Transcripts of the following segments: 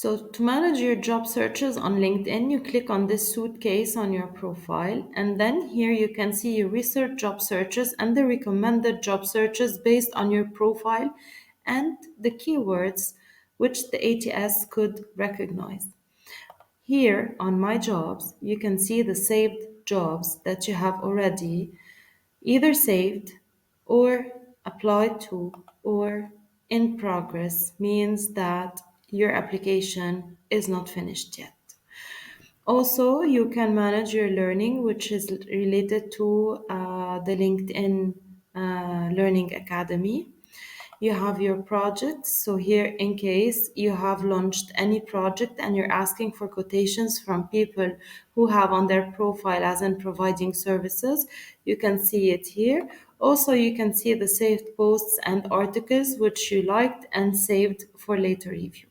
So to manage your job searches on LinkedIn, you click on this suitcase on your profile, and then here you can see your research job searches and the recommended job searches based on your profile and the keywords which the ATS could recognize. Here on My Jobs, you can see the saved jobs that you have already either saved or applied to or in progress, means that your application is not finished yet. Also, you can manage your learning, which is related to the LinkedIn Learning Academy. You have your projects. So here, in case you have launched any project and you're asking for quotations from people who have on their profile as in providing services, you can see it here. Also, you can see the saved posts and articles which you liked and saved for later review.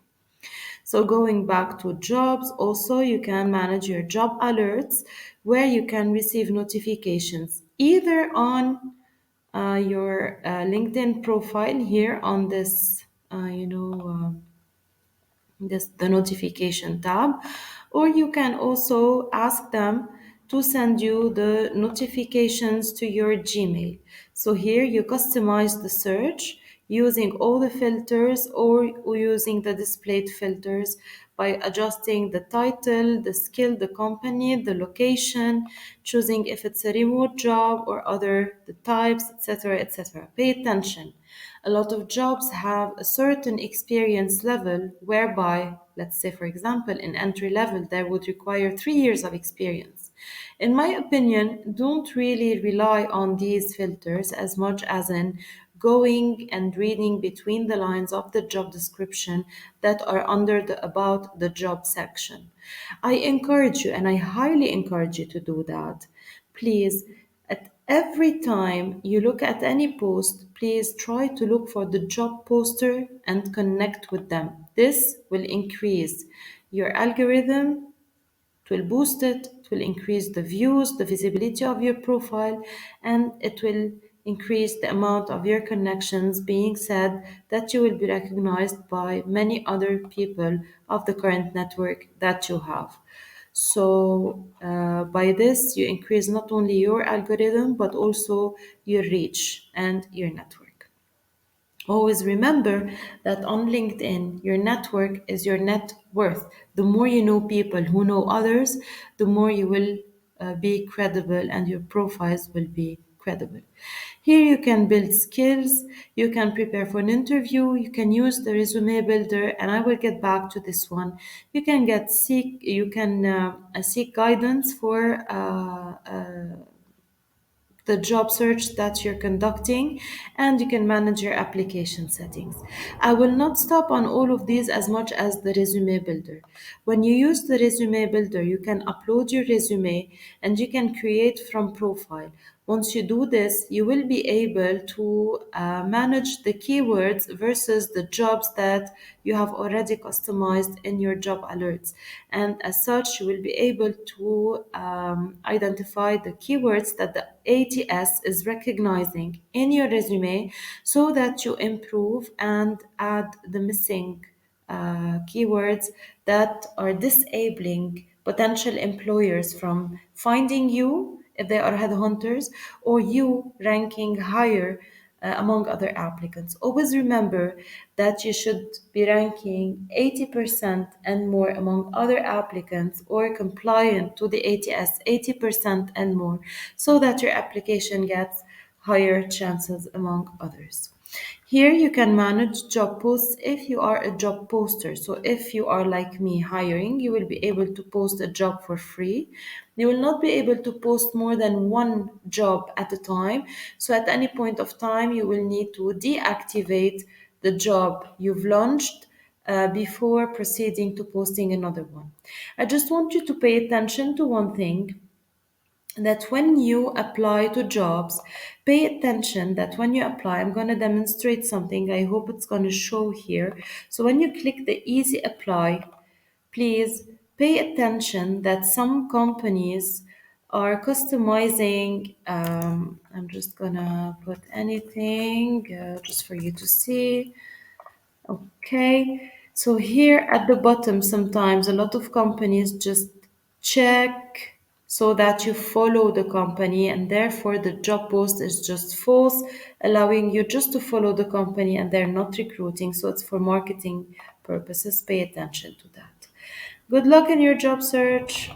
So going back to jobs, also you can manage your job alerts where you can receive notifications either on your LinkedIn profile here on this, the notification tab, or you can also ask them to send you the notifications to your Gmail. So here you customize the search using all the filters or using the displayed filters by adjusting the title, the skill, the company, the location, choosing if it's a remote job or other the types, etc., etc. Pay attention. A lot of jobs have a certain experience level whereby, let's say, for example, in entry level, they would require 3 years of experience. In my opinion, don't really rely on these filters as much as in going and reading between the lines of the job description that are under the about the job section. I encourage you and I highly encourage you to do that. Please, at every time you look at any post, please try to look for the job poster and connect with them. This will increase your algorithm, it will boost it, it will increase the views, the visibility of your profile, and it will increase the amount of your connections being said that you will be recognized by many other people of the current network that you have. So, by this, you increase not only your algorithm but also your reach and your network. Always remember that on LinkedIn, your network is your net worth. The more you know people who know others, the more you will be credible and your profiles will be credible. Here you can build skills, you can prepare for an interview, you can use the resume builder, and I will get back to this one. You can seek guidance for the job search that you're conducting, and you can manage your application settings. I will not stop on all of these as much as the resume builder. When you use the resume builder, you can upload your resume and you can create from profile. Once you do this, you will be able to manage the keywords versus the jobs that you have already customized in your job alerts. And as such, you will be able to identify the keywords that the ATS is recognizing in your resume so that you improve and add the missing keywords that are disabling potential employers from finding you if they are headhunters or you ranking higher among other applicants. Always remember that you should be ranking 80% and more among other applicants or compliant to the ATS 80% and more so that your application gets higher chances among others. Here you can manage job posts if you are a job poster. So if you are like me hiring, you will be able to post a job for free. You will not be able to post more than one job at a time. So at any point of time, you will need to deactivate the job you've launched before proceeding to posting another one. I just want you to pay attention to one thing, that when you apply to jobs, pay attention that when you apply, I'm going to demonstrate something. I hope it's going to show here. So when you click the easy apply, please pay attention that some companies are customizing. I'm just going to put anything just for you to see. Okay. So here at the bottom, sometimes a lot of companies just check so that you follow the company, and therefore the job post is just false, allowing you just to follow the company and they're not recruiting. So it's for marketing purposes. Pay attention to that. Good luck in your job search.